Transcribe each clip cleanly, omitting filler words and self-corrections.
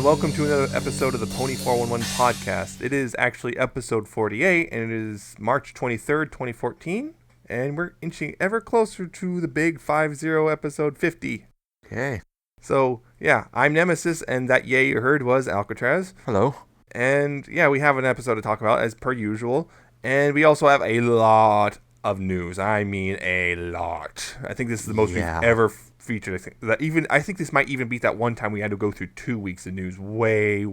welcome to another episode of the Pony 411 podcast. It is actually episode 48, and it is March 23rd, 2014, and we're inching ever closer to the big 50 episode 50. Okay. So, yeah, I'm Nemesis, and that yay you heard was Alca7raz. Hello. And, yeah, we have an episode to talk about, as per usual, and we also have a lot of news. I mean, a lot. I think this is the most we've ever featured. I think this might even beat that one time we had to go through 2 weeks of news way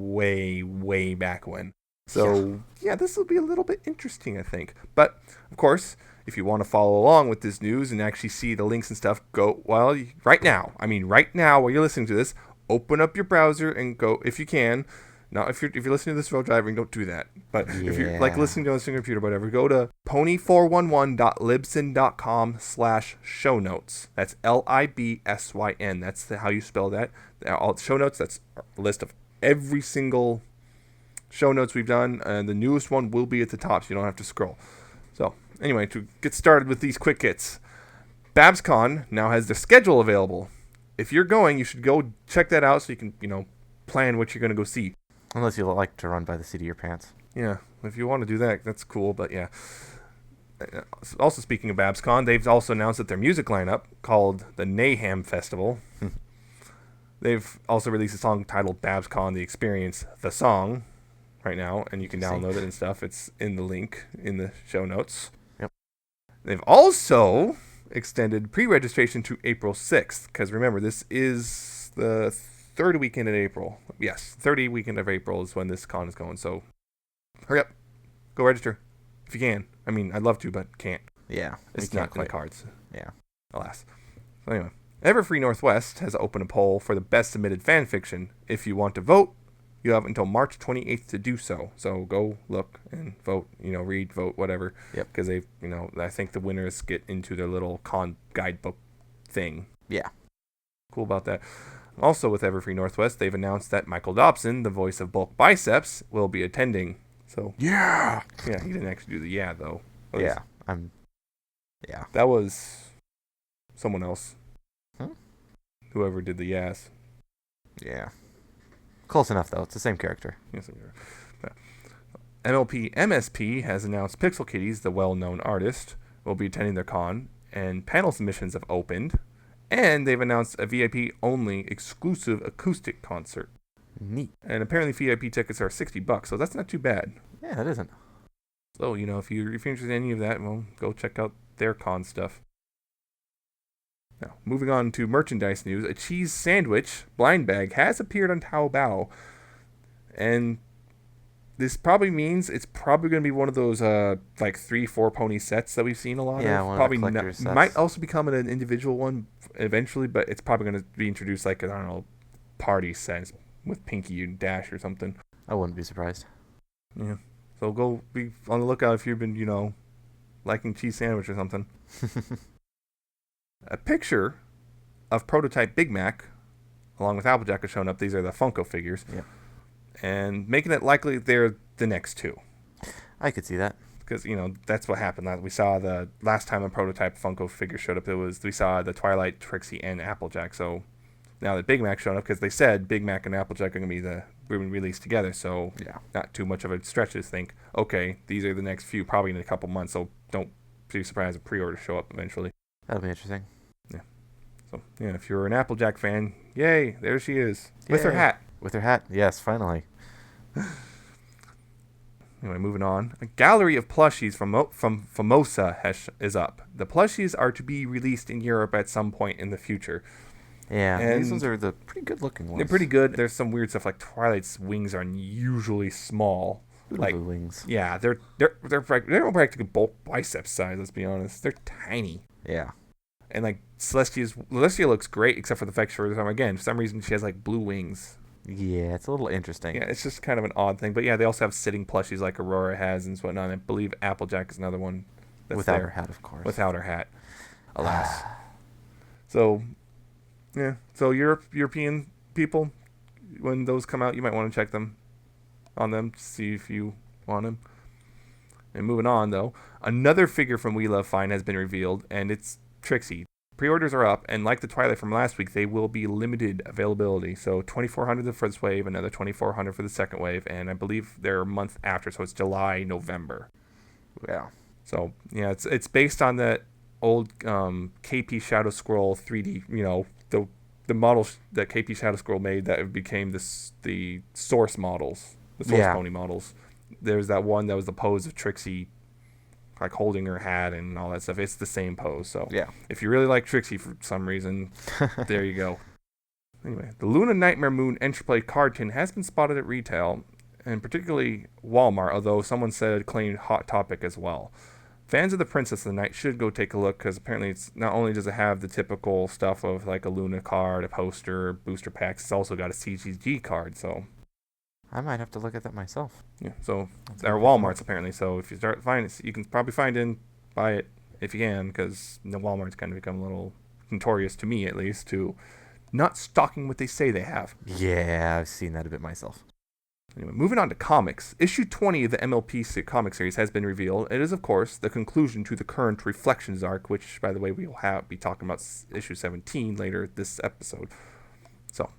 back when. So, yeah, this will be a little bit interesting, I think. But, of course, if you want to follow along with this news and actually see the links and stuff, go, well, right now while you're listening to this, open up your browser and go, if you can. Now, if you're listening to this while driving, don't do that. But if you're like listening to it on your computer, whatever, go to pony411.libsyn.com/show notes. That's LIBSYN. That's how you spell that. All show notes. That's a list of every single show notes we've done, and the newest one will be at the top, so you don't have to scroll. So anyway, to get started with these quick hits, BabsCon now has their schedule available. If you're going, you should go check that out so you can plan what you're going to go see. Unless you like to run by the seat of your pants. Yeah, if you want to do that, that's cool, but yeah. Also, speaking of BabsCon, they've also announced that their music lineup, called the Nayham Festival, they've also released a song titled BabsCon The Experience, the song, right now, and you can download it and stuff. It's in the link in the show notes. Yep. They've also extended pre-registration to April 6th, because remember, this is the third weekend in April. Yes, 30 weekend of April is when this con is going. So, hurry up. Go register. If you can. I mean, I'd love to, but can't. Yeah. It's not in the cards. Yeah. Alas. So anyway, Everfree Northwest has opened a poll for the best submitted fan fiction. If you want to vote, you have until March 28th to do so. So go look and vote, read, vote, whatever. Yep. Because they, I think the winners get into their little con guidebook thing. Yeah. Cool about that. Also with Everfree Northwest, they've announced that Michael Dobson, the voice of Bulk Biceps, will be attending. So yeah, he didn't actually do the though. Yeah. That was someone else. Huh? Whoever did the yes. Yeah. Close enough though. It's the same character. Yes, MSP has announced Pixel Kitties, the well-known artist, will be attending their con, and panel submissions have opened. And they've announced a VIP-only exclusive acoustic concert. Neat. And apparently VIP tickets are $60, so that's not too bad. Yeah, that isn't. So, if you're interested in any of that, well, go check out their con stuff. Now, moving on to merchandise news, a cheese sandwich blind bag has appeared on Taobao. And this probably means it's probably going to be one of those 3-4 pony sets that we've seen a lot of. Yeah, one probably of the collector's sets. Might also become an individual one eventually, but it's probably going to be introduced like party set with Pinky and Dash or something. I wouldn't be surprised. Yeah. So go be on the lookout if you've been, liking cheese sandwich or something. A picture of prototype Big Mac along with Applejack has shown up. These are the Funko figures. Yep. And making it likely they're the next two. I could see that. Because, that's what happened. We saw the last time a prototype Funko figure showed up, we saw the Twilight, Trixie, and Applejack. So now that Big Mac showed up, because they said Big Mac and Applejack are going to be released together. So yeah, not too much of a stretch to think, okay, these are the next few, probably in a couple months. So don't be surprised if pre-orders show up eventually. That'll be interesting. Yeah. So, if you're an Applejack fan, yay, there she is. Yay. With her hat. With her hat, yes, finally. Anyway, moving on. A gallery of plushies from Famosa is up. The plushies are to be released in Europe at some point in the future. Yeah, and these ones are the pretty good looking ones. They're pretty good. There's some weird stuff like Twilight's wings are unusually small. Like wings. Yeah, they're practically bulk bicep size. Let's be honest. They're tiny. Yeah. And Celestia looks great, except for the fact for some reason she has blue wings. Yeah, it's a little interesting. Yeah, it's just kind of an odd thing. But yeah, they also have sitting plushies like Aurora has and whatnot. I believe Applejack is another one. Without her hat, of course. Without her hat. Alas. So, yeah. So European people, when those come out, you might want to check them on them to see if you want them. And moving on, though, another figure from We Love Fine has been revealed, and it's Trixie. pre-orders are up, and like the Twilight from last week, they will be limited availability. So 2,400 the first wave, another 2,400 for the second wave, and I believe they're a month after, so it's July, November. Yeah. So yeah, it's based on that old KP Shadow Scroll 3D, the models that KP Shadow Scroll made that became the source models, the source pony models. There's that one that was the pose of Trixie, like holding her hat and all that stuff. It's the same pose. So yeah, if you really like Trixie for some reason, there you go. Anyway, the Luna Nightmare Moon Interplay card tin has been spotted at retail, and particularly Walmart, although someone said it claimed Hot Topic as well. Fans of the Princess of the Night should go take a look, because apparently it's not only does it have the typical stuff of like a Luna card, a poster, booster packs, it's also got a CGG card, so I might have to look at that myself. Yeah, so there are Walmarts apparently, so if you start finding it, you can probably buy it if you can, because Walmart's kind of become a little notorious, to me at least, to not stocking what they say they have. Yeah, I've seen that a bit myself. Anyway, moving on to comics. Issue 20 of the MLP comic series has been revealed. It is, of course, the conclusion to the current Reflections arc, which, by the way, we will be talking about issue 17 later this episode. So,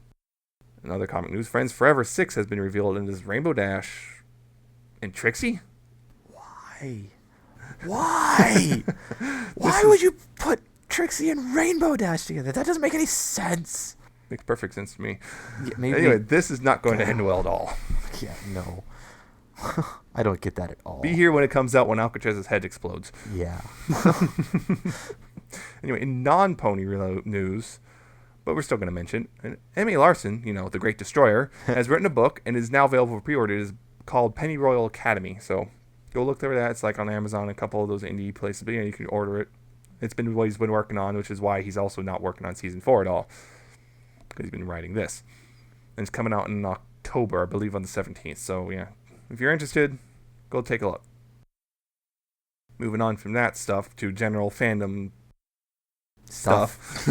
in other comic news, Friends Forever 6 has been revealed, and is Rainbow Dash and Trixie? Why? Why? Why would you put Trixie and Rainbow Dash together? That doesn't make any sense. Makes perfect sense to me. Yeah, maybe. Anyway, this is not going to end well at all. Yeah, no. I don't get that at all. Be here when it comes out when Alcatraz's head explodes. Yeah. Anyway, in non-pony news, but we're still going to mention, Emmy Larson, the Great Destroyer, has written a book and is now available for pre-order. It is called Penny Royal Academy. So go look over that. It's like on Amazon, a couple of those indie places, but you can order it. It's been what he's been working on, which is why he's also not working on season 4 at all, because he's been writing this. And it's coming out in October, I believe, on the 17th. So, yeah, if you're interested, go take a look. Moving on from that stuff to general fandom stuff.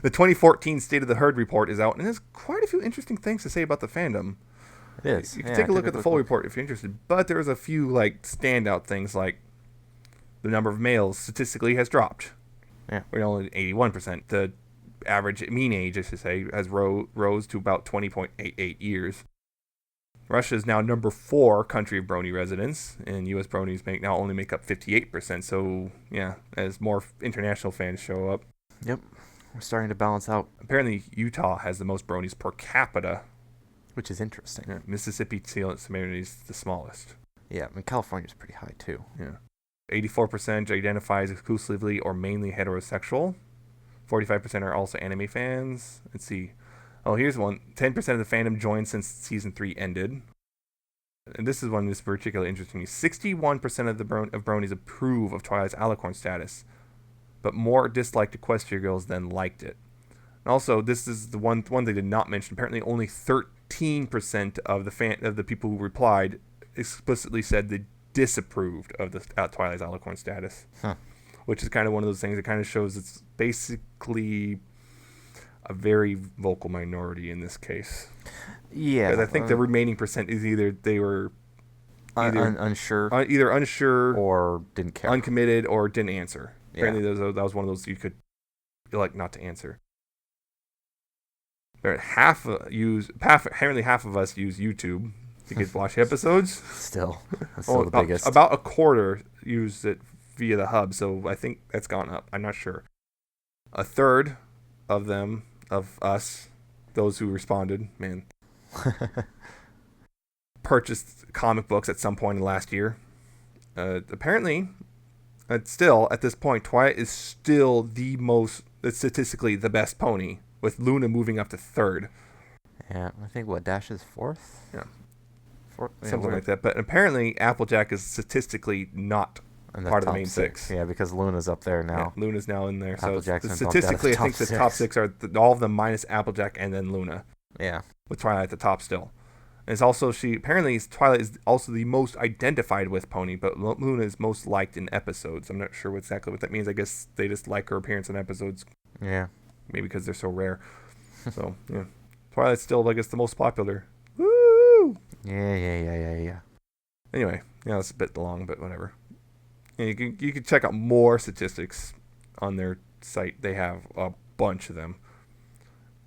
The 2014 State of the Herd report is out, and there's quite a few interesting things to say about the fandom. It is. You can take a look at the full report if you're interested, but there's a few standout things, like the number of males statistically has dropped. Yeah. We're only at 81%. The average mean age, I should say, has rose to about 20.88 years. Russia is now number 4 country of brony residents, and U.S. bronies only make up 58%. So, yeah, as more international fans show up. Yep, we're starting to balance out. Apparently, Utah has the most bronies per capita, which is interesting. Yeah, Mississippi similarly is the smallest. Yeah, I mean, California's pretty high too. Yeah, 84% identifies exclusively or mainly heterosexual. 45% are also anime fans. Let's see. Oh, here's one. 10% of the fandom joined since season 3 ended. And this is one that's particularly interesting. 61% of bronies approve of Twilight's alicorn status, but more disliked Equestria Girls than liked it. And also, this is the one they did not mention. Apparently, only 13% of the people who replied explicitly said they disapproved of the Twilight's alicorn status. Huh. Which is kind of one of those things that kind of shows it's basically a very vocal minority in this case. Yeah. Because I think the remaining percent is either they were unsure. Either unsure or didn't care. Uncommitted or didn't answer. Yeah. Apparently that was one of those you could elect not to answer. Apparently half of us use YouTube to get watch episodes. Still the biggest. About a quarter use it via the hub, so I think that's gone up. I'm not sure. A third of us, those who responded, purchased comic books at some point in the last year. Apparently, still, at this point, Twilight is still statistically the best pony, with Luna moving up to 3rd. Yeah, I think, Dash is 4th? Yeah. Something like that. But apparently, Applejack is statistically not part of the main 6. Yeah, because Luna's up there now. Yeah, Luna's now in there. Applejack's So statistically, I think the top 6 are all of them minus Applejack and then Luna. Yeah. With Twilight at the top still. And it's also, Twilight is also the most identified with pony, but Luna is most liked in episodes. I'm not sure exactly what that means. I guess they just like her appearance in episodes. Yeah. Maybe because they're so rare. So, yeah. Twilight's still, I guess, the most popular. Woo! Yeah. Anyway, it's a bit long, but whatever. Yeah, you can check out more statistics on their site, they have a bunch of them.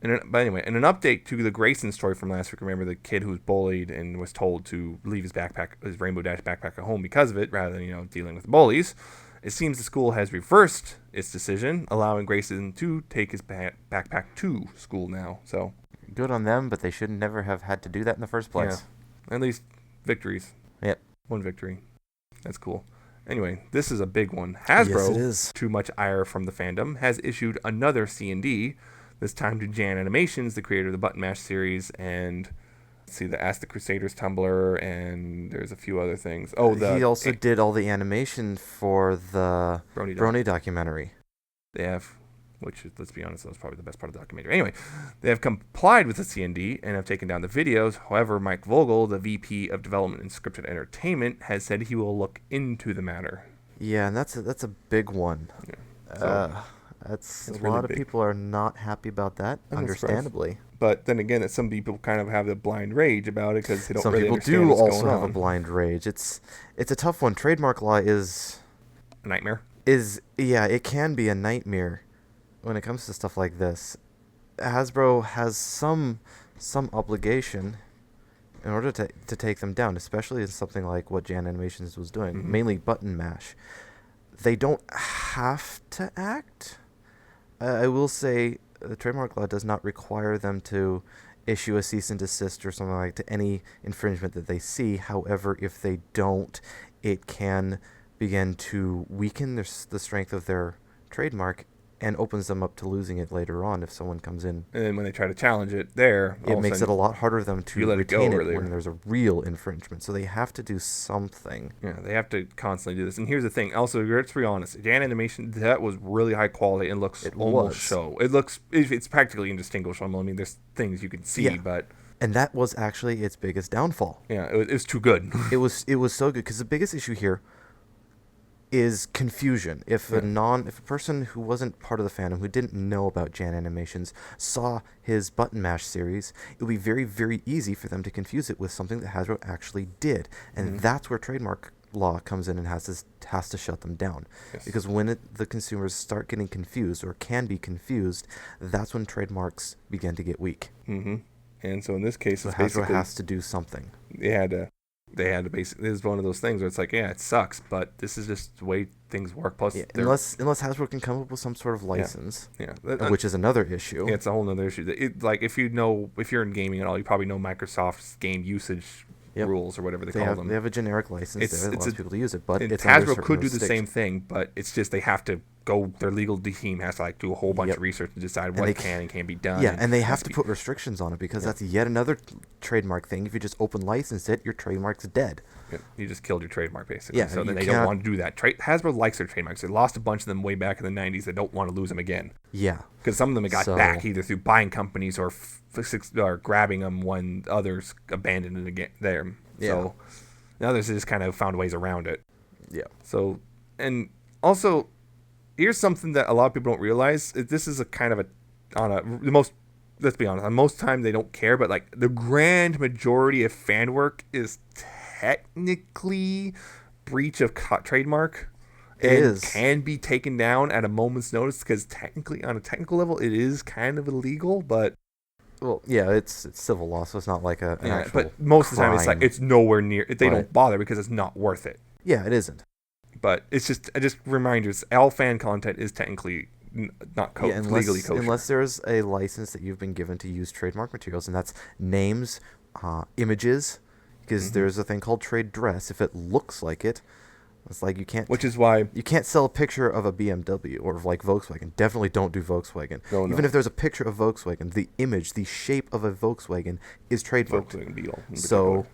But anyway, in an update to the Grayson story from last week, remember the kid who was bullied and was told to leave his Rainbow Dash backpack at home because of it, rather than dealing with the bullies. It seems the school has reversed its decision, allowing Grayson to take his backpack to school now. So good on them, but they should never have had to do that in the first place. Yeah. At least victories. Yep. One victory. That's cool. Anyway, this is a big one. Hasbro, yes, it is. Too much ire from the fandom, has issued another C&D. This time to Jan Animations, the creator of the Button Mash series, and let's see, the Ask the Crusaders Tumblr, and there's a few other things. He also did all the animation for the Brony documentary. They have, which, let's be honest, that was probably the best part of the documentary. Anyway, they have complied with the C&D and have taken down the videos. However, Mike Vogel, the VP of Development and Scripted Entertainment, has said he will look into the matter. Yeah, and that's a big one. Yeah. So, a lot really of big. People are not happy about that, understandably. But then again, some people kind of have the blind rage about it because they don't really understand Some what's people do also going have on. a blind rage. It's a tough one. Trademark law is a nightmare. It can be a nightmare when it comes to stuff like this. Hasbro has some obligation in order to take them down, especially in something like what Jan Animations was doing, mainly Button Mash. They don't have to act. I will say the trademark law does not require them to issue a cease and desist or something like to any infringement that they see. However, if they don't, it can begin to weaken the strength of their trademark and opens them up to losing it later on if someone comes in. And then when they try to challenge it there, it makes it a lot harder for them to retain it when there's a real infringement. So they have to do something. Yeah, they have to constantly do this. And here's the thing. Also, let's be honest. Jan Animation, that was really high quality and looks almost show. It's practically indistinguishable. I mean, there's things you can see, but... And that was actually its biggest downfall. Yeah, it was too good. It was so good because the biggest issue here is confusion. If a person who wasn't part of the fandom, who didn't know about Jan Animations, saw his Button Mash series, it would be very, very easy for them to confuse it with something that Hasbro actually did. And that's where trademark law comes in and has to shut them down. Yes. Because when the consumers start getting confused or can be confused, that's when trademarks begin to get weak. Mm-hmm. And so in this case, Hasbro has to do something. They had to basically, this is one of those things where it's like, yeah, it sucks, but this is just the way things work. Plus, unless Hasbro can come up with some sort of license, which is another issue. Yeah, it's a whole other issue. If you're in gaming at all, you probably know Microsoft's game usage rules or whatever they call them. They have a generic license. They allow people to use it, but Hasbro could do the same thing, but it's just they have to go. Their legal team has to do a whole bunch of research and decide what can and can't be done. Yeah, and they have to put restrictions on it because that's yet another trademark thing. If you just open license it, your trademark's dead. Yeah, you just killed your trademark basically. Yeah, so then they don't want to do that. Hasbro likes their trademarks. They lost a bunch of them way back in the 90s. They don't want to lose them again. Yeah, because some of them got back either through buying companies or grabbing them when others abandoned it again. So the others just kind of found ways around it. Yeah. So, and also, here's something that a lot of people don't realize. This is a kind of let's be honest, on most time they don't care, but like the grand majority of fan work is technically breach of trademark. And can be taken down at a moment's notice because technically, on a technical level, it is kind of illegal, but... Well, yeah, it's civil law, so it's not like an actual but most of the time, it's nowhere near... They don't bother because it's not worth it. Yeah, it isn't. But it's just reminders, all fan content is technically not legally kosher. Unless there's a license that you've been given to use trademark materials, and that's names, images, because there's a thing called trade dress. If it looks like it, it's like you can't... Which is why... You can't sell a picture of a BMW or like Volkswagen. Definitely don't do Volkswagen. No. Even if there's a picture of Volkswagen, the image, the shape of a Volkswagen is trademarked. Volkswagen Beetle. So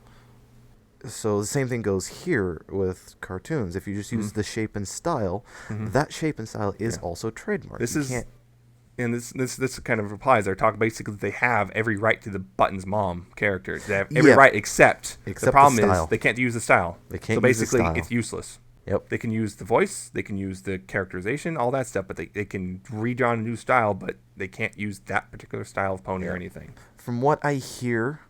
the same thing goes here with cartoons. If you just use the shape and style, that shape and style is also trademarked. This kind of applies. They're talking basically they have every right to the Button's mom character. They have every right except the problem is they can't use the style. So basically it's useless. Yep. They can use the voice, they can use the characterization, all that stuff, but they can redraw a new style, but they can't use that particular style of pony or anything. From what I hear,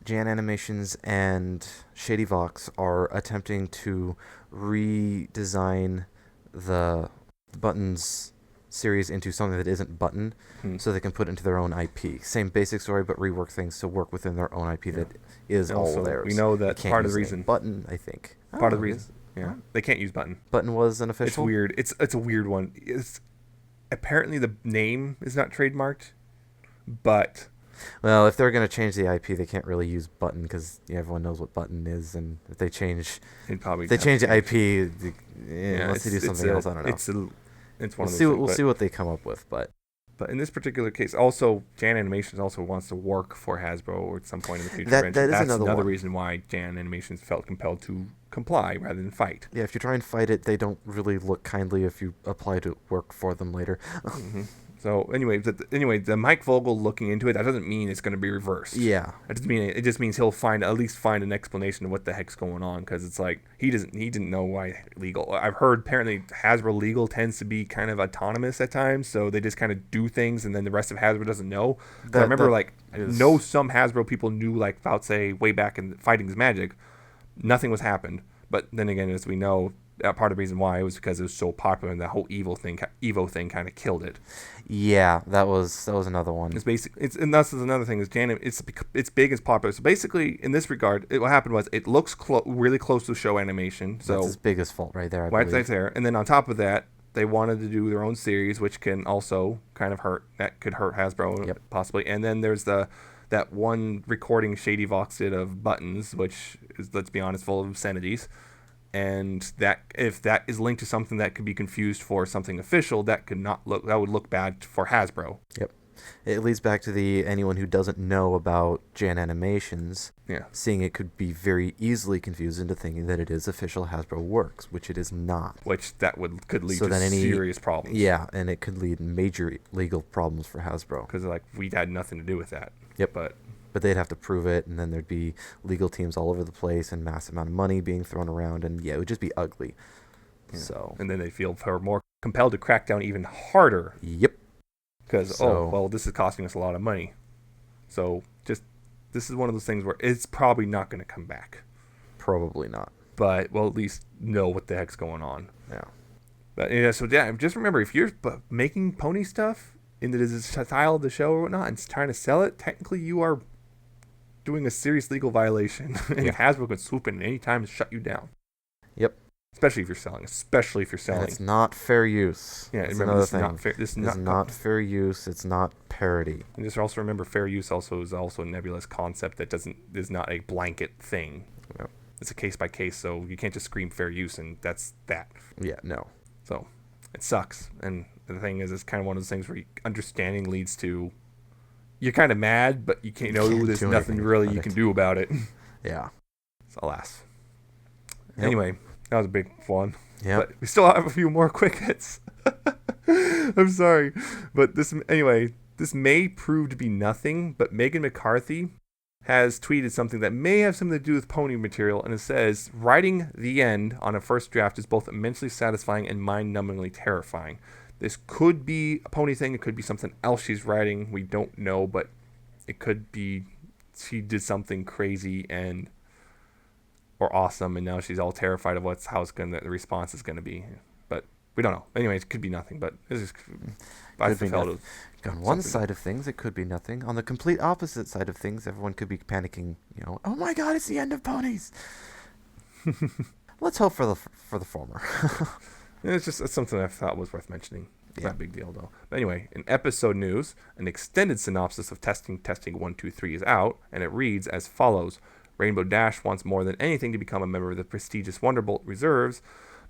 Jan Animations and Shady Vox are attempting to redesign the Button's series into something that isn't Button, so they can put it into their own IP. Same basic story, but rework things to work within their own IP that is all theirs. We know that part of the reason Button, I think. Part of the reason. Yeah, they can't use Button. Button was an official. It's weird. It's a weird one. It's apparently the name is not trademarked, but. Well, if they're going to change the IP, they can't really use Button because everyone knows what Button is, and if they change, the IP, unless they do something else, I don't know. It's one of those we'll see what they come up with, but in this particular case, also Jan Animations also wants to work for Hasbro at some point in the future. That's another reason why Jan Animations felt compelled to comply rather than fight. Yeah, if you try and fight it, they don't really look kindly if you apply to work for them later. So anyway, the Mike Vogel looking into it, that doesn't mean it's going to be reversed. Yeah, it just means he'll at least find an explanation of what the heck's going on, because it's like he didn't know why legal. I've heard apparently Hasbro legal tends to be kind of autonomous at times, so they just kind of do things and then the rest of Hasbro doesn't know. I remember some Hasbro people knew about say way back in Fighting's Magic, nothing was happened. But then again, as we know, part of the reason why it was because it was so popular and the whole Evo thing kind of killed it. Yeah, that was another one. And that's another thing is it's big, it's popular. So basically, in this regard, what happened was it looks really close to show animation. So that's his biggest fault right there. Right there, and then on top of that, they wanted to do their own series, which can also kind of hurt Hasbro possibly. And then there's that one recording Shady Vox did of Buttons, which is, let's be honest, full of obscenities. And that if that is linked to something that could be confused for something official, that would look bad for Hasbro. Yep. It leads back to anyone who doesn't know about Jan Animations, seeing it could be very easily confused into thinking that it is official Hasbro works, which it is not. Which could lead to serious problems. Yeah, and it could lead major legal problems for Hasbro. Because we had nothing to do with that. Yep. But they'd have to prove it, and then there'd be legal teams all over the place and massive amount of money being thrown around, and it would just be ugly. Yeah. So. And then they feel more compelled to crack down even harder. Yep. Because, this is costing us a lot of money. So this is one of those things where it's probably not going to come back. Probably not. But we'll at least know what the heck's going on. Yeah. But just remember, if you're making pony stuff in the style of the show or whatnot and trying to sell it, technically you are doing a serious legal violation, and Hasbro can swoop in at any time and shut you down. Yep. Especially if you're selling. And it's not fair use. Yeah, that's another thing. This is not fair use. It's not parody. And just also remember, fair use is also a nebulous concept that is not a blanket thing. Yep. It's a case by case, so you can't just scream fair use and that's that. Yeah, no. So it sucks. And the thing is, it's kind of one of those things where understanding leads to you're kind of mad, but you can't know there's nothing really you can do about it. Yeah. So, alas. Yep. Anyway, that was a big one. Yeah. But we still have a few more quick hits. I'm sorry. But this may prove to be nothing, but Megan McCarthy has tweeted something that may have something to do with pony material, and it says, writing the end on a first draft is both immensely satisfying and mind-numbingly terrifying. This could be a pony thing. It could be something else she's writing. We don't know, but it could be she did something crazy or awesome, and now she's all terrified of the response is gonna be. But we don't know. Anyway, it could be nothing. But this is. On one side of things, it could be nothing. On the complete opposite side of things, everyone could be panicking. Oh my God, it's the end of ponies. Let's hope for the former. It's something I thought was worth mentioning. It's not a big deal, though. But anyway, in episode news, an extended synopsis of Testing 1, 2, 3 is out, and it reads as follows. Rainbow Dash wants more than anything to become a member of the prestigious Wonderbolt Reserves,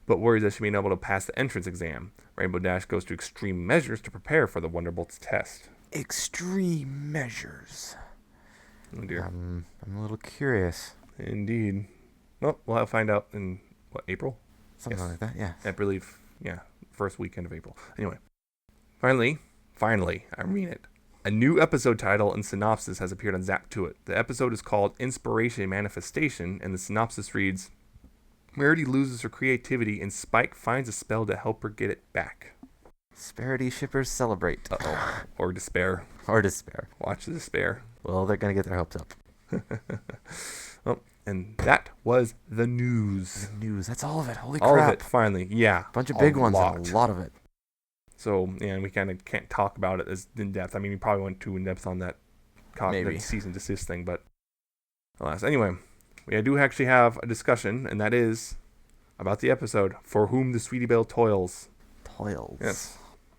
but worries that she may not be able to pass the entrance exam. Rainbow Dash goes to extreme measures to prepare for the Wonderbolt's test. Extreme measures. Oh, dear. I'm a little curious. Indeed. Well, we'll find out in, April? Something like that, yeah. I believe, first weekend of April. Anyway, finally, I mean it. A new episode title and synopsis has appeared on Zap2It. The episode is called Inspiration Manifestation, and the synopsis reads, Rarity loses her creativity, and Spike finds a spell to help her get it back. Sparity shippers celebrate. Uh-oh. Or despair. Watch the despair. Well, they're going to get their hopes up. And that was the news. That's all of it. Holy crap. All of it, finally. Yeah. Bunch of big ones and a lot of it. So, and we kind of can't talk about it as in depth. I mean, we probably went too in depth on that cease and desist thing, but alas. Anyway, we do actually have a discussion, and that is about the episode For Whom the Sweetie Belle Toils. Toils. Yes.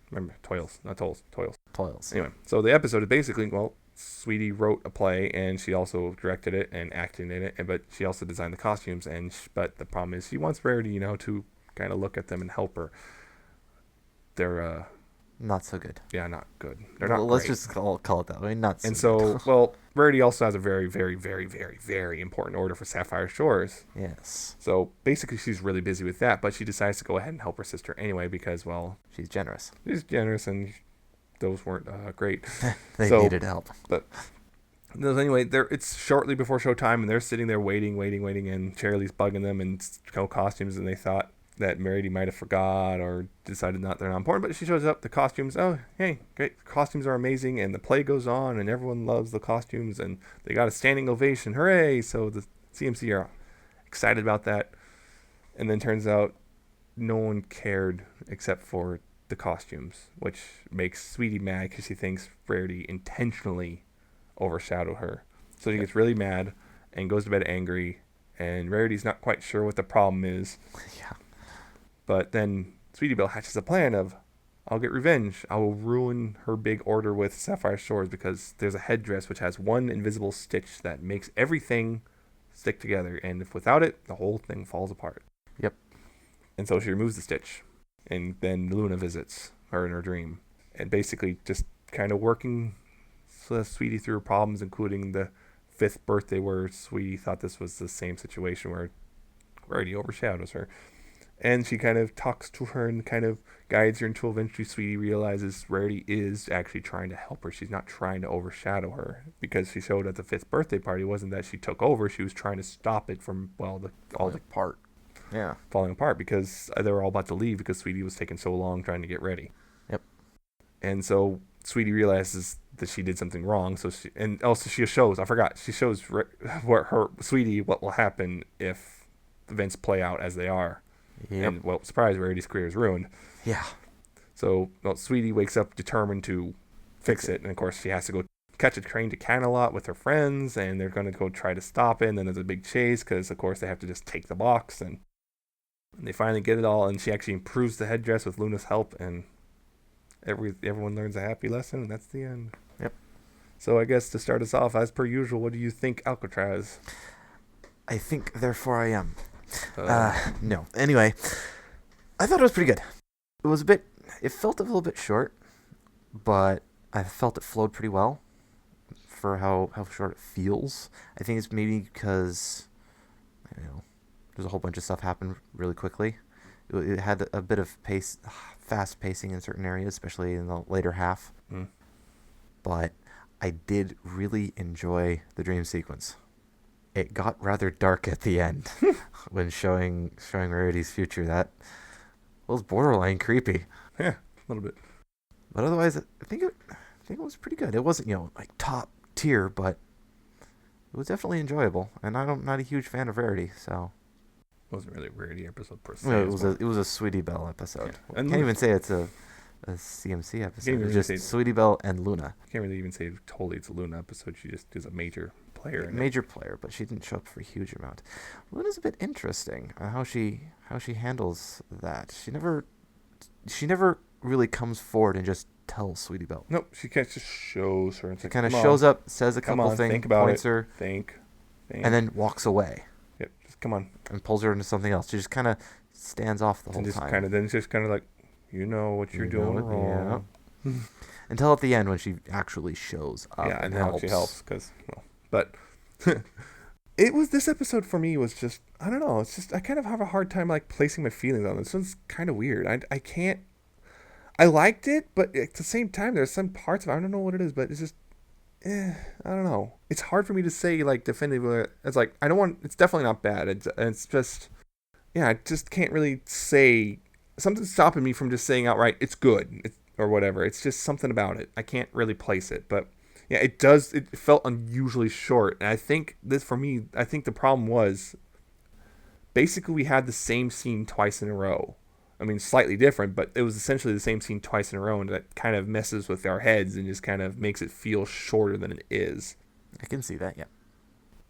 Remember, Toils, not Toils. Toils. Toils. Anyway, so the episode is basically, well, Sweetie wrote a play, and she also directed it and acted in it, but she also designed the costumes. But the problem is, she wants Rarity, to kind of look at them and help her. They're not so good. Yeah, not good. They're not. Let's great. just call it that way. Not so. And so, well, Rarity also has a very, very, very, very, very important order for Sapphire Shores. Yes. So basically, she's really busy with that, but she decides to go ahead and help her sister anyway because, well, she's generous. She's generous, and those weren't great. They needed help. But anyway, it's shortly before showtime, and they're sitting there waiting, and Charlie's bugging them and costumes, and they thought that Rarity might have forgot or decided they're not important, but she shows up. The costumes, oh, hey, great. The costumes are amazing, and the play goes on, and everyone loves the costumes, and they got a standing ovation. Hooray! So the CMC are excited about that, and then turns out no one cared except for the costumes, which makes Sweetie mad because she thinks Rarity intentionally overshadowed her. So she gets really mad and goes to bed angry, and Rarity's not quite sure what the problem is. Yeah. But then Sweetie Belle hatches a plan of, I'll get revenge. I will ruin her big order with Sapphire Shores because there's a headdress which has one invisible stitch that makes everything stick together. And if without it, the whole thing falls apart. Yep. And so she removes the stitch. And then Luna visits her in her dream. And basically just kind of working Sweetie through her problems, including the 5th birthday where Sweetie thought this was the same situation where Rarity overshadows her. And she kind of talks to her and kind of guides her until eventually Sweetie realizes Rarity is actually trying to help her. She's not trying to overshadow her, because she showed at the 5th birthday party wasn't that she took over. She was trying to stop it from, well, falling apart because they were all about to leave because Sweetie was taking so long trying to get ready. Yep. And so Sweetie realizes that she did something wrong. So she shows Sweetie what will happen if events play out as they are. Yep. And, well, surprise, Rarity's career is ruined. Yeah. So, well, Sweetie wakes up determined to fix it. And, of course, she has to go catch a train to Camelot with her friends, and they're going to go try to stop it. And then there's a big chase because, of course, they have to just take the box. And they finally get it all, and she actually improves the headdress with Luna's help, and everyone learns a happy lesson, and that's the end. Yep. So I guess to start us off, as per usual, what do you think, Alcatraz? I think, therefore I am. No. Anyway, I thought it was pretty good. It felt a little bit short, but I felt it flowed pretty well for how short it feels. I think it's maybe because, there's a whole bunch of stuff happened really quickly. It had a bit of fast pacing in certain areas, especially in the later half. Mm. But I did really enjoy the dream sequence. It got rather dark at the end when showing Rarity's future. That was borderline creepy. Yeah, a little bit. But otherwise, I think it was pretty good. It wasn't like top tier, but it was definitely enjoyable. And I'm not a huge fan of Rarity, so It wasn't really a Rarity episode per se. No, it was a Sweetie Belle episode. Yeah. I can't even say it's a CMC episode. It's just Sweetie Belle and Luna. Can't really even say totally it's a Luna episode. She just is a major player. Major player, but she didn't show up for a huge amount. Luna's a bit interesting how she handles that. She never really comes forward and just tells Sweetie Belle. Nope, she just shows her. She kind of shows up, says a couple things, think about points her, and then walks away. Yep, just come on. And pulls her into something else. She just kind of stands off the whole time. Then just kind of like, what you're doing wrong. Yeah. Until at the end when she actually shows up. Yeah, and helps. She helps but this episode for me was just, I don't know. It's just I kind of have a hard time placing my feelings on it. This one's kind of weird. I can't. I liked it, but at the same time, there's some parts of it, I don't know what it is, but it's just, I don't know. It's hard for me to say definitively. It's it's definitely not bad. It's just, I just can't really say. Something's stopping me from just saying outright it's good or whatever. It's just something about it. I can't really place it, but yeah, it does. It felt unusually short, and I think the problem was basically we had the same scene twice in a row. I mean, slightly different, but it was essentially the same scene twice in a row, and that kind of messes with our heads and just kind of makes it feel shorter than it is. I can see that, yeah.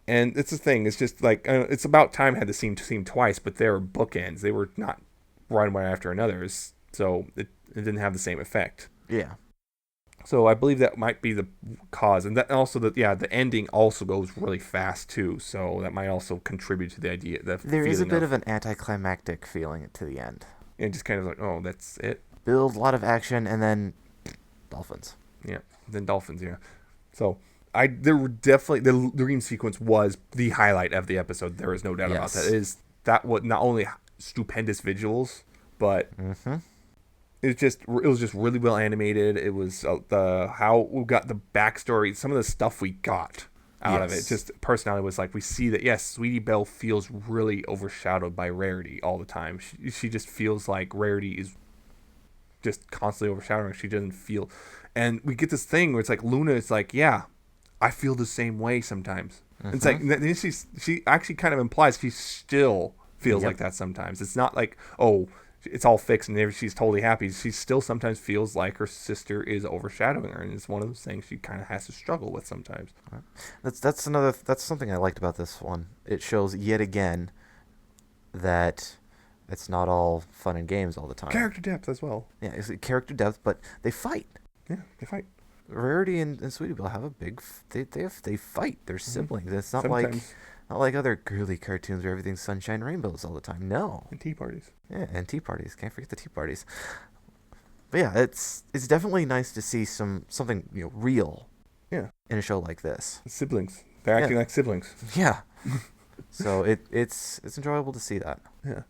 And it's the thing. It's just like it's about time had the scene twice, but they were bookends. They were not one after another, so it didn't have the same effect. Yeah. So I believe that might be the cause, and that also the ending also goes really fast too. So that might also contribute to the idea. There is a bit of an anticlimactic feeling to the end. And just kind of like, oh, that's it. Build a lot of action and then dolphins. Yeah, then dolphins. Yeah. So there were definitely the dream sequence was the highlight of the episode. There is no doubt about that. That was not only stupendous visuals, but it was just really well animated. It was how we got the backstory, some of the stuff we got out of it. Just personality was like, we see that yes, Sweetie Belle feels really overshadowed by Rarity all the time. She just feels like Rarity is just constantly overshadowing. She doesn't feel, and we get this thing where it's like Luna is like, yeah, I feel the same way sometimes. It's like she actually kind of implies she still feels like that sometimes. It's not like, oh, it's all fixed and she's totally happy. She still sometimes feels like her sister is overshadowing her, and it's one of those things she kind of has to struggle with sometimes. That's something I liked about this one. It shows yet again that it's not all fun and games all the time. Character depth as well. Yeah, it's character depth, but they fight. Yeah, they fight. Rarity and Sweetie Belle have a big. They fight. They're siblings. It's not like other girly cartoons where everything's sunshine rainbows all the time. No. And tea parties. Yeah, and tea parties. Can't forget the tea parties. But yeah, it's definitely nice to see something real. Yeah. In a show like this. Siblings. They're acting like siblings. Yeah. So it's enjoyable to see that. Yeah.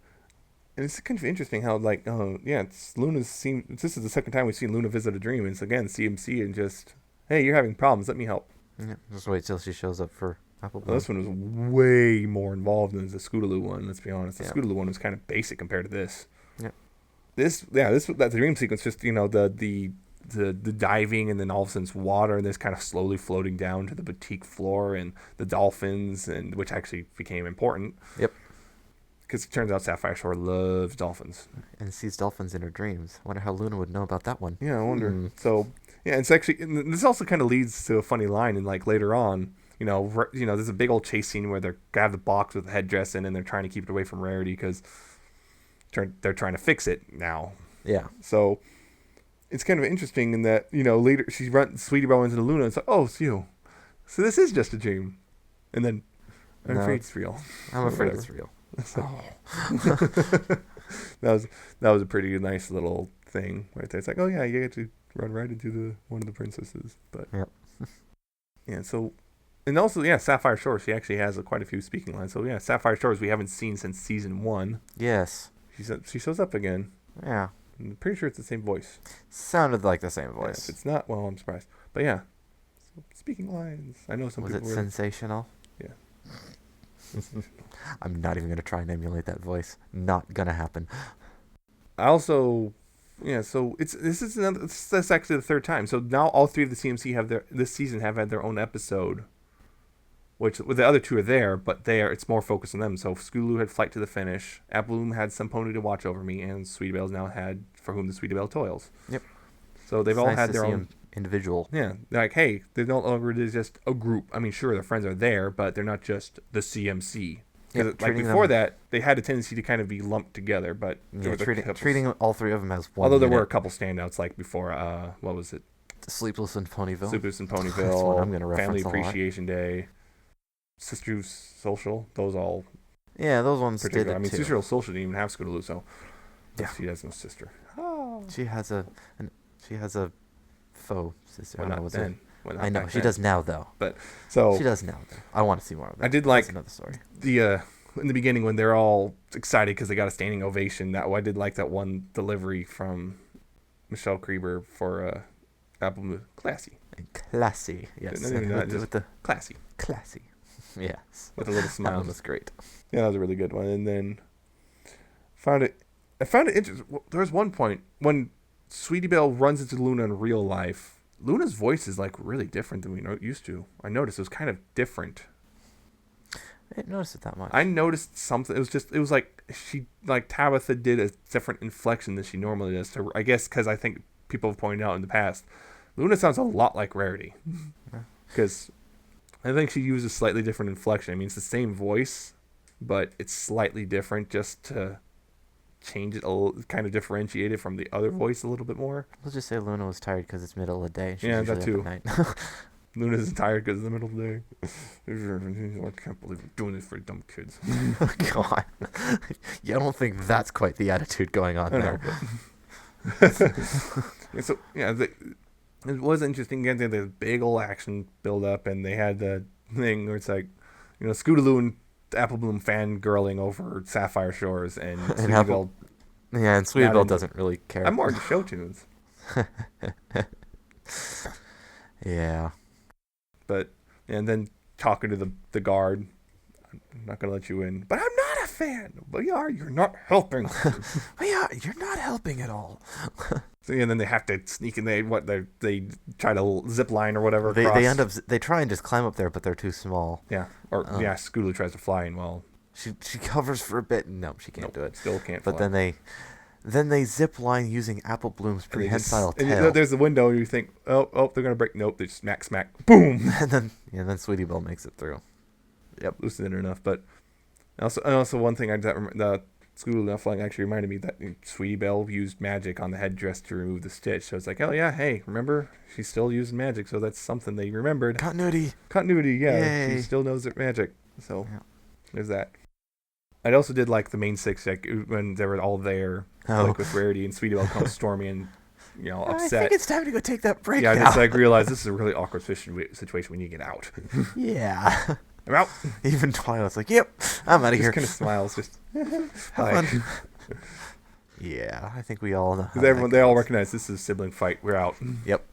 And it's kind of interesting how it's Luna's scene. This is the second time we've seen Luna visit a dream. And it's again CMC and just, hey, you're having problems. Let me help. Yeah. Just wait till she shows up for. Well, this one was way more involved than the Scootaloo one. Let's be honest. The Scootaloo one was kind of basic compared to this. Yeah. That dream sequence, just the diving and then all of a sudden it's water and this kind of slowly floating down to the boutique floor and the dolphins and which actually became important. Yep. Because it turns out Sapphire Shore loves dolphins and sees dolphins in her dreams. I wonder how Luna would know about that one. Yeah, I wonder. So yeah, it's actually this also kind of leads to a funny line and like later on. There's a big old chase scene where they have the box with the headdress in and they're trying to keep it away from Rarity because they're trying to fix it now. Yeah. So it's kind of interesting in that, later Sweetie Belle runs into Luna and it's like, oh, it's you. So this is just a dream. And then I'm afraid it's real. I'm afraid it's real. That was a pretty nice little thing right there. It's like, oh yeah, you get to run right into one of the princesses. But yeah, so. And also, Sapphire Shore, she actually has quite a few speaking lines. So, Sapphire Shores we haven't seen since season 1. Yes. She shows up again. Yeah. I'm pretty sure it's the same voice. Sounded like the same voice. Yeah, if it's not, well, I'm surprised. But yeah, so, speaking lines. I know some people Was it sensational? Yeah. I'm not even going to try and emulate that voice. Not going to happen. I also... Yeah, so that's actually the third time. So now all three of the CMC this season have had their own episode. Which the other two are there, but it's more focused on them. So Scootaloo had Flight to the Finish, Apple Bloom had Some Pony to Watch Over Me, and Sweetie Belle's now had For Whom the Sweetie Belle Toils. Yep. So they've all had their own individual. Yeah, they're like, hey, they're no longer just a group. I mean, sure, their friends are there, but they're not just the CMC. Because like before that, they had a tendency to kind of be lumped together, but treating all three of them as one. Although there were a couple standouts, like before, what was it? Sleepless in Ponyville. Sleepless in Ponyville. That's one I'm gonna reference Family Appreciation Day. Sister's Social, those all. Yeah, those ones did it too. I mean, Sister's Social didn't even have Scootaloo, so she has no sister. Oh. She has a faux sister. Well, not then. Well, not I know she does now though. But so she does now. Though. I want to see more of that. I did like That's another story. In the beginning when they're all excited because they got a standing ovation. I did like that one delivery from Michelle Creeber for album Classy. Classy, yes. With the classy. Classy. Yes. With a little smile. That one was great. Yeah, that was a really good one. And then I found it interesting. There was one point when Sweetie Belle runs into Luna in real life. Luna's voice is like really different than we used to. I noticed it was kind of different. I didn't notice it that much. I noticed something. It was like Tabitha did a different inflection than she normally does. I guess because I think people have pointed out in the past, Luna sounds a lot like Rarity. Because I think she uses slightly different inflection. I mean, it's the same voice, but it's slightly different just to change it a little, kind of differentiate it from the other voice a little bit more. Let's just say Luna was tired because it's middle of the day. She's that too. Up at night. Luna's tired because it's the middle of the day. I can't believe we're doing this for dumb kids. God. Yeah, I don't think that's quite the attitude going on there. So, yeah, it was interesting. Again, they had this big old action build up, and they had the thing where it's like, Scootaloo and Apple Bloom fangirling over Sapphire Shores, and Sweetie Belle. Yeah, and Sweetie Belle doesn't really care. I'm more into show tunes. Yeah. And then talking to the guard, I'm not going to let you in. But I'm not a fan. But you're not helping. You're not helping at all. So, and then they have to sneak in. They try to zip line or whatever. They try and just climb up there, but they're too small. Yeah. Or Scootaloo tries to fly in. Well, she covers for a bit. No, she can't do it. Still can't. But fly. then they zip line using Apple Bloom's prehensile tail. And there's the window, and you think, oh, they're gonna break. Nope, they smack, boom. and then Sweetie Belle makes it through. Yep, loosened it enough. But also one thing the Scootaloo flying actually reminded me that Sweetie Belle used magic on the headdress to remove the stitch. So it's like, oh yeah, hey, remember, she's still using magic, so that's something they remembered. Continuity, yeah. Yay. She still knows her magic. So there's that. I also did like the main six, like when they were all there, like with Rarity, and Sweetie Belle comes storming and upset. I think it's time to go take that break. Yeah, now. I just realized this is a really awkward situation. We need to get out. Yeah, I'm out. Even Twilight's like, "Yep, I'm out of here." Just kind of smiles, just have fun. Yeah, I think we all know. They all recognize this is a sibling fight. We're out. Yep.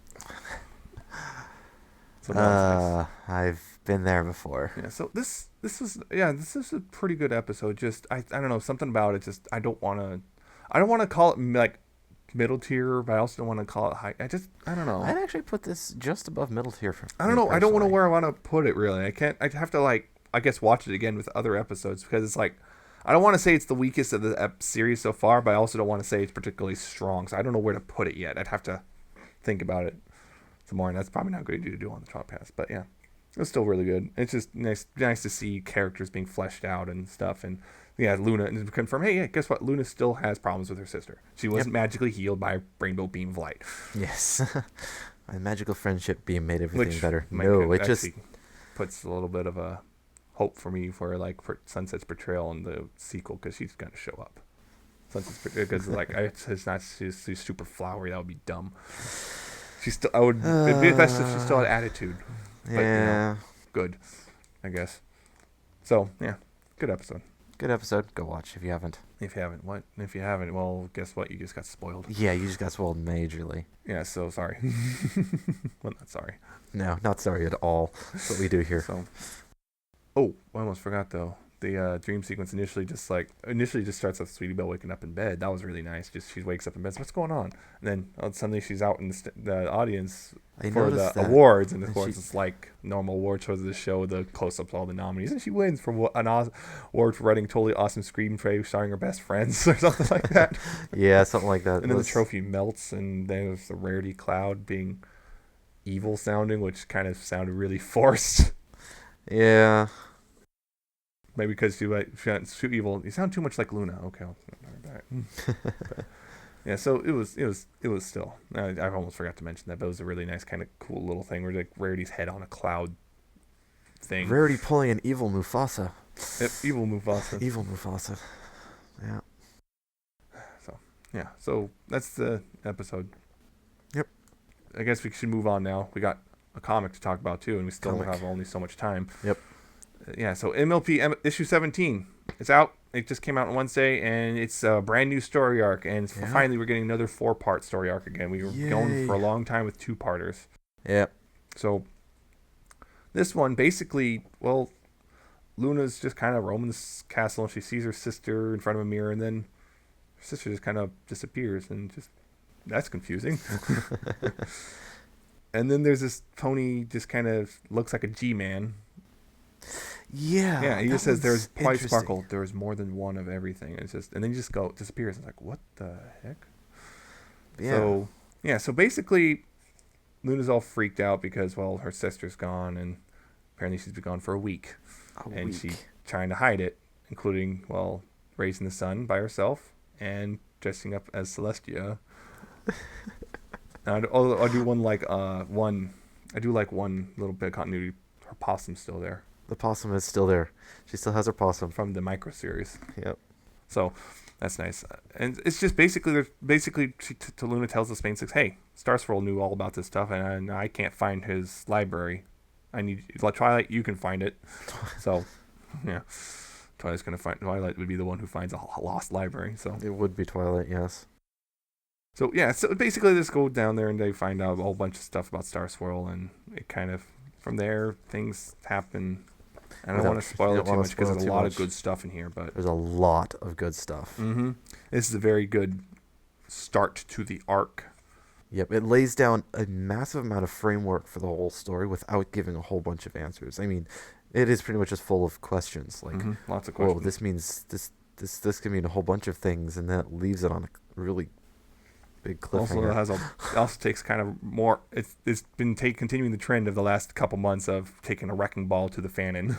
So nice. I've been there before. Yeah. So this is a pretty good episode. Just I don't know, something about it. Just I don't want to call it like middle tier, but I also don't want to call it high. I don't know. I'd actually put this just above middle tier for I don't know. I don't know where I want to put it really. I have to I guess watch it again with other episodes because it's like I don't want to say it's the weakest of the series so far, but I also don't want to say it's particularly strong. So I don't know where to put it yet. I'd have to think about it some more, and that's probably not good to do on the podcast. But yeah, it's still really good. It's just nice to see characters being fleshed out and stuff. And yeah, Luna, and confirm, hey, yeah, guess what? Luna still has problems with her sister. She wasn't magically healed by a rainbow beam of light. Yes. My magical friendship beam made everything better. No, it just puts a little bit of a hope for me for Sunset's portrayal in the sequel, because she's going to show up. Sunset's because it's not she's super flowery. That would be dumb. It'd be best if she still had attitude. But, yeah. Good, I guess. So yeah, good episode. Good episode. Go watch if you haven't. If you haven't, what? If you haven't, well, guess what? You just got spoiled. Yeah, you just got spoiled majorly. Yeah, so sorry. Well, not sorry. No, not sorry at all. That's what we do here. So, I almost forgot though. The dream sequence initially just starts with Sweetie Belle waking up in bed. That was really nice. Just she wakes up in bed. So what's going on? And then suddenly she's out in the audience for the awards, and of course it's like normal award shows of the show. The close-ups of all the nominees, and she wins for an award for writing totally awesome screenplay starring her best friends or something like that. Yeah, something like that. And then the trophy melts, and then there's the Rarity Cloud being evil sounding, which kind of sounded really forced. Yeah. Maybe because you're too evil. You sound too much like Luna. Okay, I'll back. Yeah, so it was still. I almost forgot to mention that, but it was a really nice kind of cool little thing where like Rarity's head on a cloud thing. Rarity pulling an evil Mufasa. Yep, evil Mufasa. Evil Mufasa. Yeah. So that's the episode. Yep. I guess we should move on now. We got a comic to talk about too, and we still have only so much time. Yep. Yeah, so MLP issue 17. It's out. It just came out on Wednesday, and it's a brand new story arc. And finally, we're getting another 4-part story arc again. We were going for a long time with 2-parters. Yep. So this one, basically, well, Luna's just kind of roaming this castle, and she sees her sister in front of a mirror, and then her sister just kind of disappears, and that's confusing. And then there's this Tony just kind of looks like a G-man. Yeah. Yeah, he just says there's twice interesting. sparkle. There's more than one of everything. It's just, and then he just disappears. It's like, what the heck? Yeah. So yeah, so basically, Luna's all freaked out because well, her sister's gone, and apparently she's been gone for a week, and she's trying to hide it, including well, raising the son by herself and dressing up as Celestia. I do like one little bit of continuity. Her possum's still there. The possum is still there. She still has her possum from the micro series. Yep. So that's nice. And it's just basically Luna tells the Spain Six, hey, Star Swirl knew all about this stuff, and I can't find his library. I need Twilight. You can find it. So yeah, Twilight would be the one who finds a lost library. So it would be Twilight, yes. So yeah, so basically they just go down there and they find out a whole bunch of stuff about Star Swirl, and it kind of from there things happen. I don't want to spoil it too much because there's a lot of good stuff in here, but there's a lot of good stuff. Mm-hmm. This is a very good start to the arc. Yep, it lays down a massive amount of framework for the whole story without giving a whole bunch of answers. I mean, it is pretty much just full of questions. Like, lots of questions. Whoa, this means this can mean a whole bunch of things, and that leaves it on a really big cliffhanger. Also takes kind of more. It's been continuing the trend of the last couple months of taking a wrecking ball to the fanon.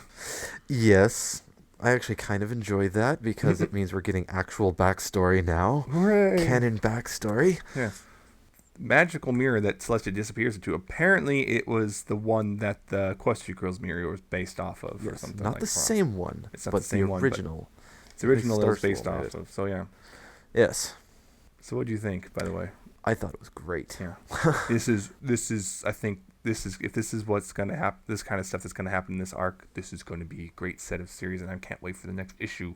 Yes, I actually kind of enjoy that because it means we're getting actual backstory now. Hooray! Canon backstory. Yes. Magical mirror that Celestia disappears into. Apparently, it was the one that the Equestria Girls mirror was based off of, or something. Not the same one. It's not the same one. Original. It's the original that was based off of. So yeah. Yes. So what do you think, by the way? I thought it was great. Yeah. This is if this is what's going to happen, this kind of stuff that's going to happen in this arc, this is going to be a great set of series, and I can't wait for the next issue.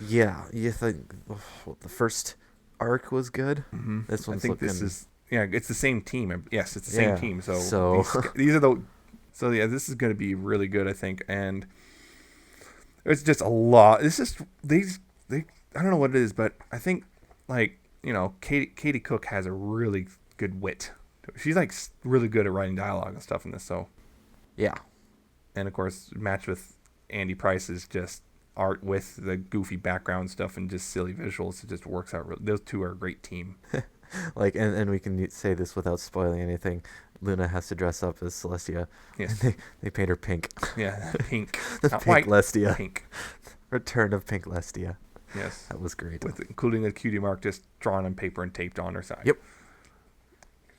Yeah, you think the first arc was good? Mm-hmm. This one's it's the same team. Yes, it's the same team. So these are the. So yeah, this is going to be really good, I think, and it's just a lot. It's just they. I don't know what it is, but I think Katie Cook has a really good wit. She's like really good at writing dialogue and stuff in this. So yeah, and of course, matched with Andy Price's just art with the goofy background stuff and just silly visuals. It just works out. Those two are a great team. Like, and we can say this without spoiling anything. Luna has to dress up as Celestia. Yes. And they paint her pink. Yeah, pink. The Not pink white, Lestia. Pink. Return of pink Lestia. Yes. That was great. Including a cutie mark just drawn on paper and taped on her side. Yep.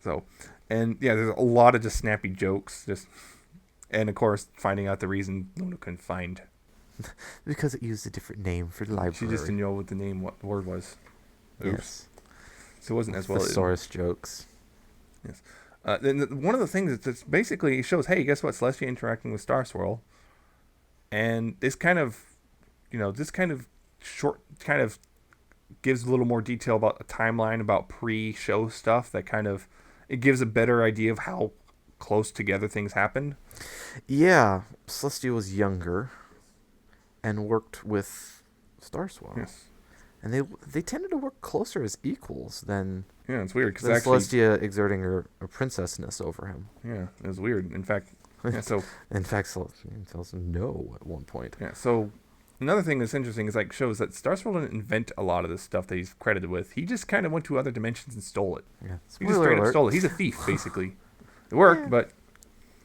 So, and yeah, there's a lot of just snappy jokes. And of course, finding out the reason Luna couldn't find. Because it used a different name for the library. She just didn't know what the word was. Oops. Yes. So it wasn't as well. Thesaurus jokes. Yes. Then one of the things that basically shows, hey, guess what? Celestia interacting with Star Swirl, and this kind of short kind of gives a little more detail about a timeline about pre-show stuff that kind of it gives a better idea of how close together things happened. Yeah, Celestia was younger, and worked with Star Swirl. Yes. And they tended to work closer as equals than it's weird because Celestia exerting her princessness over him. Yeah, it was weird. In fact, Celestia tells him no at one point. Yeah. So another thing that's interesting is shows that Star Swirl didn't invent a lot of this stuff that he's credited with. He just kind of went to other dimensions and stole it. Yeah. He just straight up stole it. He's a thief basically. It worked, but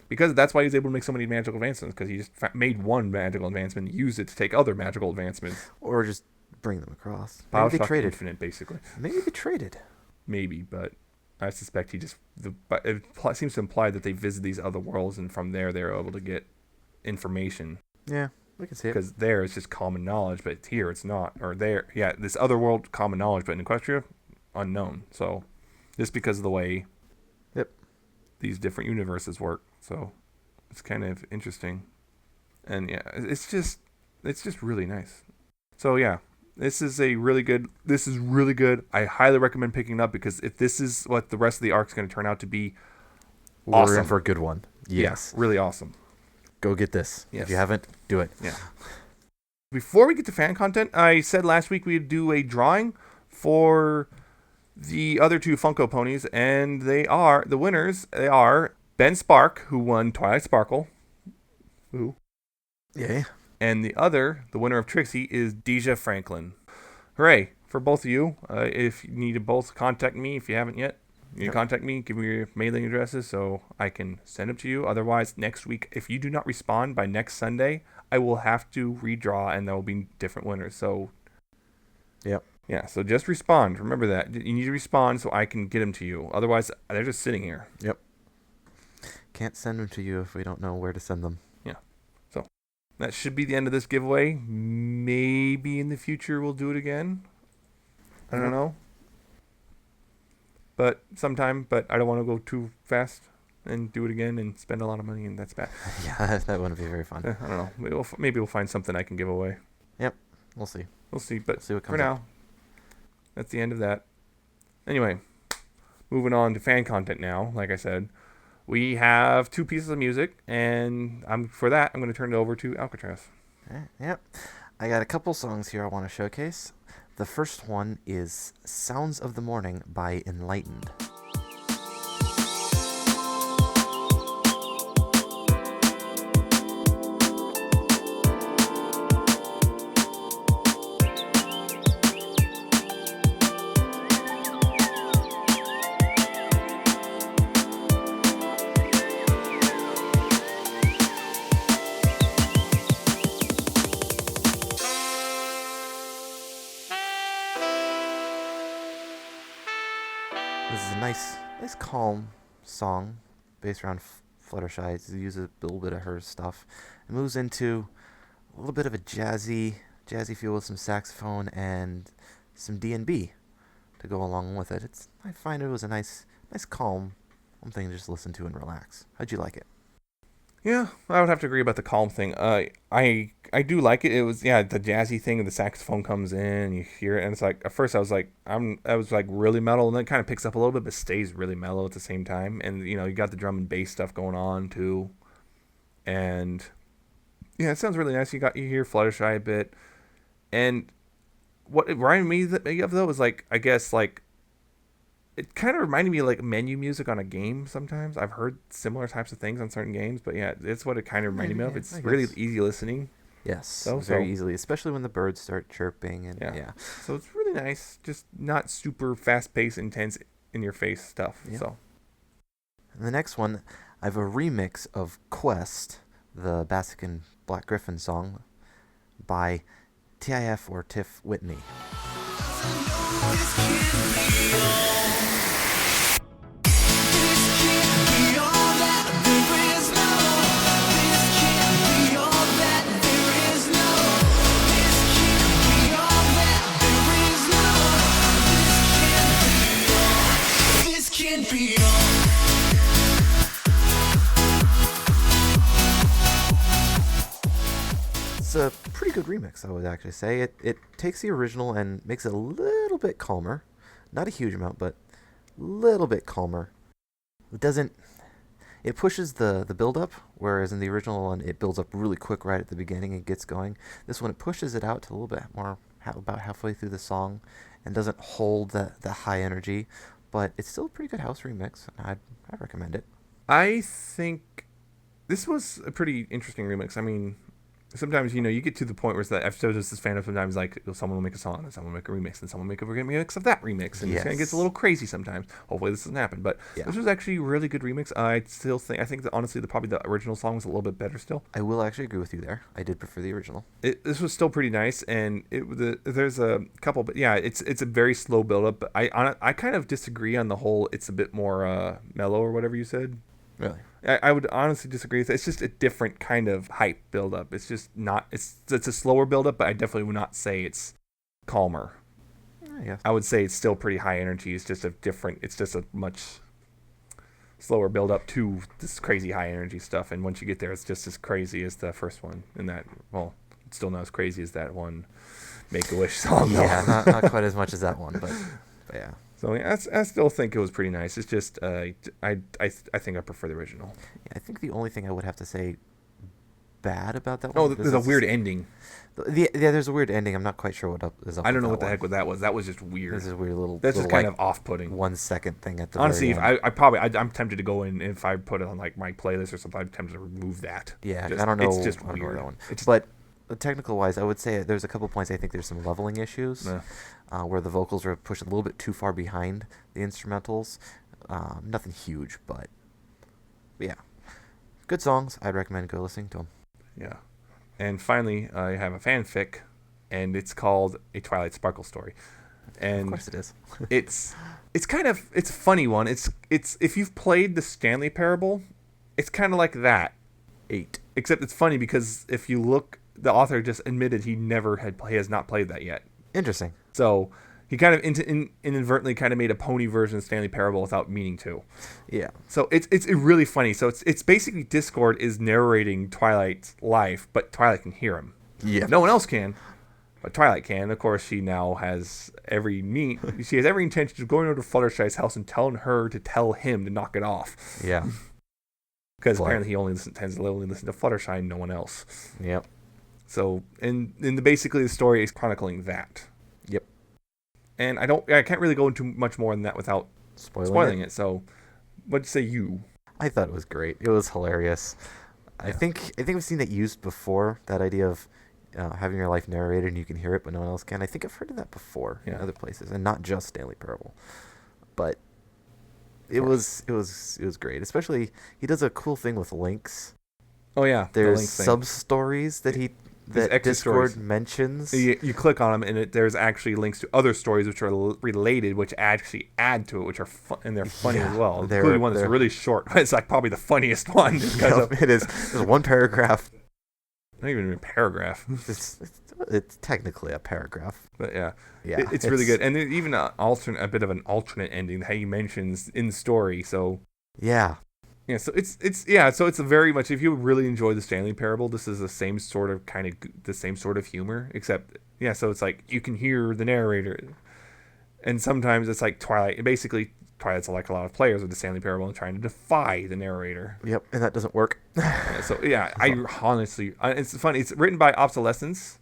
because that's why he's able to make so many magical advancements because he just made one magical advancement, and used it to take other magical advancements, or just bring them across. Maybe they traded. Infinite, basically. Maybe they traded. Maybe, but I suspect it seems to imply that they visit these other worlds, and from there they're able to get information. Yeah, we can see it. Because there it's just common knowledge, but here it's not. Or there, yeah, this other world, common knowledge, but in Equestria, unknown. So, just because of the way these different universes work. So, it's kind of interesting. And yeah, it's just really nice. So yeah, this is really good. I highly recommend picking it up because if this is what the rest of the arc is going to turn out to be, awesome. We're in for a good one. Yes. Yeah, really awesome. Go get this. Yes. If you haven't, do it. Yeah. Before we get to fan content, I said last week we'd do a drawing for the other two Funko ponies, and the winners. They are Ben Spark, who won Twilight Sparkle. Ooh. Yay. And the winner of Trixie, is Deja Franklin. Hooray for both of you. If you need to both contact me, if you haven't yet, you can contact me, give me your mailing addresses so I can send them to you. Otherwise, next week, if you do not respond by next Sunday, I will have to redraw and there will be different winners. So, yep. Yeah, so just respond. Remember that. You need to respond so I can get them to you. Otherwise, they're just sitting here. Yep. Can't send them to you if we don't know where to send them. Yeah. So that should be the end of this giveaway. Maybe in the future we'll do it again. I don't know. But sometime, but I don't want to go too fast and do it again and spend a lot of money, and that's bad. Yeah, that wouldn't be very fun. I don't know. Maybe we'll find something I can give away. Yep. We'll see. We'll see. But see what comes for now, that's the end of that. Anyway, moving on to fan content now. Like I said, we have 2 pieces of music, and for that, I'm going to turn it over to Alcatraz. Yep. I got a couple songs here I want to showcase. The first one is Sounds of the Morning by Enlightened. This is a nice calm song based around Fluttershy. It uses a little bit of her stuff. It moves into a little bit of a jazzy feel with some saxophone and some D&B to go along with it. I find it was a nice calm thing to just listen to and relax. How'd you like it? Yeah, I would have to agree about the calm thing. I do like it. It was the jazzy thing, and the saxophone comes in, you hear it, and it's like at first I was like really metal, and then it kind of picks up a little bit, but stays really mellow at the same time. And you got the drum and bass stuff going on too, and yeah, it sounds really nice. You hear Fluttershy a bit, and what it reminded me of though was I guess it kind of reminded me of menu music on a game sometimes. I've heard similar types of things on certain games, but yeah, it's what it kind of reminded me of. It's really easy listening. Yes, very easily, especially when the birds start chirping. And yeah. So it's really nice, just not super fast-paced, intense, in-your-face stuff. Yeah. So. And the next one, I have a remix of Quest, the Basik and Black Griffin song, by TIF or Tiff Whitney. It's a pretty good remix, I would actually say. It takes the original and makes it a little bit calmer. Not a huge amount, but a little bit calmer. It pushes the build-up, whereas in the original one, it builds up really quick right at the beginning and gets going. This one, it pushes it out to a little bit more, about halfway through the song, and doesn't hold the high energy, but it's still a pretty good house remix, and I'd recommend it. I think this was a pretty interesting remix. I mean, sometimes you get to the point where it's that I've just this fan of sometimes someone will make a song and someone will make a remix and someone will make a remix of that remix, and it kind of gets a little crazy sometimes. Hopefully this doesn't happen, but this was actually a really good remix. I think that honestly probably the original song was a little bit better still. I will actually agree with you there. I did prefer the original. This was still pretty nice, and there's a couple, but yeah, it's a very slow build up. But I kind of disagree on the whole. It's a bit more mellow or whatever you said. Really? I would honestly disagree with it. It's just a different kind of hype build-up. It's just not... It's a slower build-up, but I definitely would not say it's calmer. I would say it's still pretty high energy. It's just a much slower build-up to this crazy high energy stuff. And once you get there, it's just as crazy as the first one. And that, well, it's still not as crazy as that one Make-A-Wish song, though. Yeah, not quite as much as that one, but yeah. So yeah, I still think it was pretty nice. It's just I think I prefer the original. Yeah, I think the only thing I would have to say bad about that one. Oh, there's a weird ending. Yeah, there's a weird ending. I'm not quite sure what is up. I don't know what the heck that was. That was just weird. This is a weird little. That's little, just kind of off-putting. 1 second thing at the honestly. Very If end. I'm tempted to go in if I put it on like my playlist or something. I'm tempted to remove that. Yeah, I don't know. It's just weird. That one. But technical wise, I would say there's a couple points. I think there's some leveling issues where the vocals are pushed a little bit too far behind the instrumentals. Nothing huge, but yeah, good songs. I'd recommend go listening to them. Yeah, and finally, I have a fanfic. And it's called A Twilight Sparkle Story, and of course it is. it's a funny one. It's if you've played the Stanley Parable, it's kind of like that. 8. Except it's funny because if you look, the author just admitted he has not played that yet. Interesting. So he kind of inadvertently kind of made a pony version of Stanley Parable without meaning to. Yeah. So it's really funny. So it's basically Discord is narrating Twilight's life, but Twilight can hear him. Yeah. No one else can. But Twilight can. Of course, she now has every intention of going over to Fluttershy's house and telling her to tell him to knock it off. Yeah. Because apparently he tends to only listen to Fluttershy and no one else. Yep. So, basically the story is chronicling that. Yep. And I can't really go into much more than that without spoiling it. So, what'd you say you? I thought it was great. It was hilarious. Yeah. I think we've seen that used before. That idea of having your life narrated and you can hear it, but no one else can. I think I've heard of that before in other places, and not just Stanley Parable. But it was great. Especially he does a cool thing with links. Oh yeah, there's sub stories that Discord stories. Mentions. You click on them, and there's actually links to other stories which are related, which actually add to it, which are and they're funny as well. Including one that's really short. It's like probably the funniest one. It is. There's one paragraph. Not even a paragraph. It's technically a paragraph, but yeah, it's really good, and even a bit of an alternate ending that he mentions in the story. So yeah, so it's a very much, if you really enjoy the Stanley Parable, this is the same sort of humor, except so it's like you can hear the narrator, and sometimes it's like Twilight. Basically, Twilight's like a lot of players with the Stanley Parable and trying to defy the narrator. Yep, and that doesn't work. I honestly, it's funny. It's written by Obsolescence,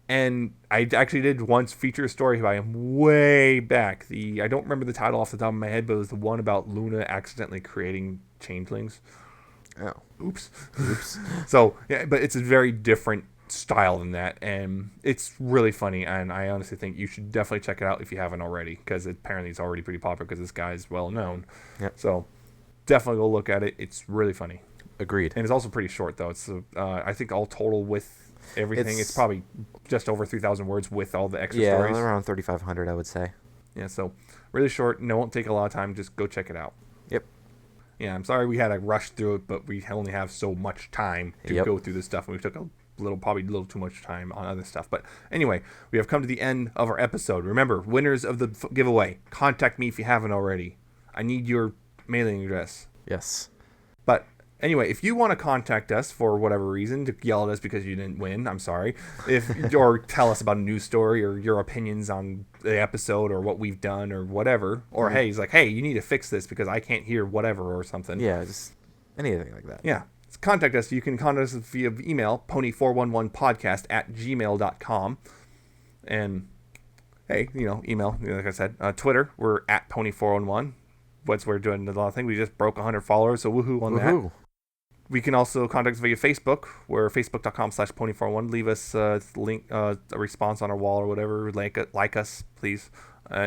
and I actually did once feature a story by him way back. I don't remember the title off the top of my head, but it was the one about Luna accidentally creating changelings. Oh, oops. So yeah, but it's a very different style than that, and it's really funny, and I honestly think you should definitely check it out if you haven't already, because apparently it's already pretty popular because this guy's well known. Yep. So definitely go look at it. It's really funny. Agreed. And it's also pretty short though. It's I think all total with everything, it's probably just over 3,000 words with all the extra stories. Yeah, around 3,500 I would say. Yeah, so really short, and it won't take a lot of time. Just go check it out. Yep. Yeah, I'm sorry we had to rush through it, but we only have so much time to go through this stuff, and we took probably a little too much time on other stuff. But anyway, we have come to the end of our episode. Remember, winners of the giveaway, contact me if you haven't already. I need your mailing address. Yes. But anyway, if you want to contact us for whatever reason, to yell at us because you didn't win, I'm sorry. Or tell us about a news story or your opinions on the episode or what we've done or whatever. Or hey, he's like, hey, you need to fix this because I can't hear whatever or something. Yeah, just anything like that. Yeah. Contact us. You can contact us via email, pony411podcast@gmail.com. And hey, email, like I said. Twitter, we're at pony411. We're doing a lot of things. We just broke 100 followers, so woohoo on that. We can also contact us via Facebook. We're facebook.com/pony411. Leave us a link, a response on our wall or whatever. Like us, please. I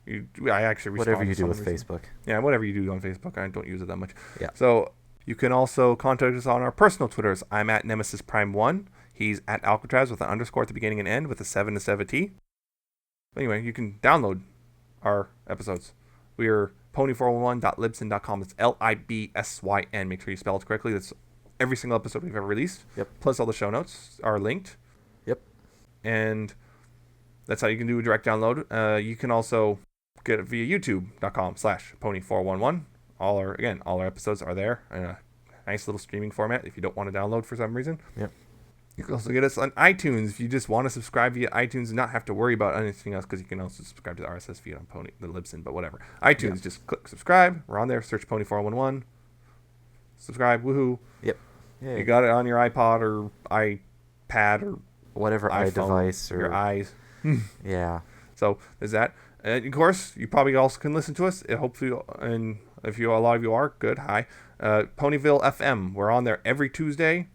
actually respond. Whatever you do with Facebook. Yeah, whatever you do on Facebook. I don't use it that much. Yeah. So you can also contact us on our personal Twitters. I'm at Nemesis Prime 1. He's at Alca7raz with an underscore at the beginning and end with a 7 instead of a T. Anyway, you can download our episodes. We are pony411.libsyn.com. It's Libsyn. Make sure you spell it correctly. That's every single episode we've ever released. Yep. Plus all the show notes are linked. Yep. And that's how you can do a direct download. You can also get it via youtube.com/pony411. All our episodes are there in a nice little streaming format if you don't want to download for some reason. Yep. You can also get us on iTunes if you just want to subscribe via iTunes and not have to worry about anything else, because you can also subscribe to the RSS feed on the Libsyn, but whatever. iTunes, just click subscribe. We're on there. Search Pony411. Subscribe. Woohoo. Yep. Yeah. You got it on your iPod or iPad or whatever iPhone, iDevice or your eyes. yeah. So there's that. And of course, you probably also can listen to us. Hopefully, and if a lot of you are, good. Hi, Ponyville FM. We're on there every Tuesday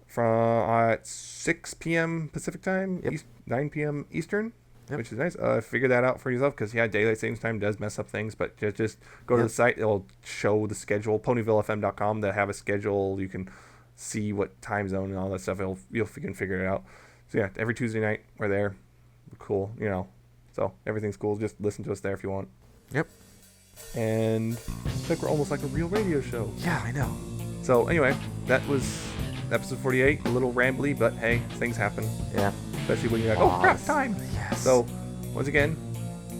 from at 6 p.m. Pacific time, 9 p.m. Eastern, which is nice. Figure that out for yourself because daylight savings time does mess up things. But just go to the site; it'll show the schedule. PonyvilleFM.com. They have a schedule. You can see what time zone and all that stuff. You can figure it out. So yeah, every Tuesday night we're there. Cool, So everything's cool. Just listen to us there if you want. Yep. And it's like we're almost like a real radio show. Yeah, I know. So anyway, that was episode 48. A little rambly, but hey, things happen. Yeah. Especially when you're like, oh crap, time. Yes. So once again,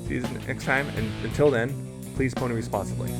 see you next time. And until then, please pony responsibly.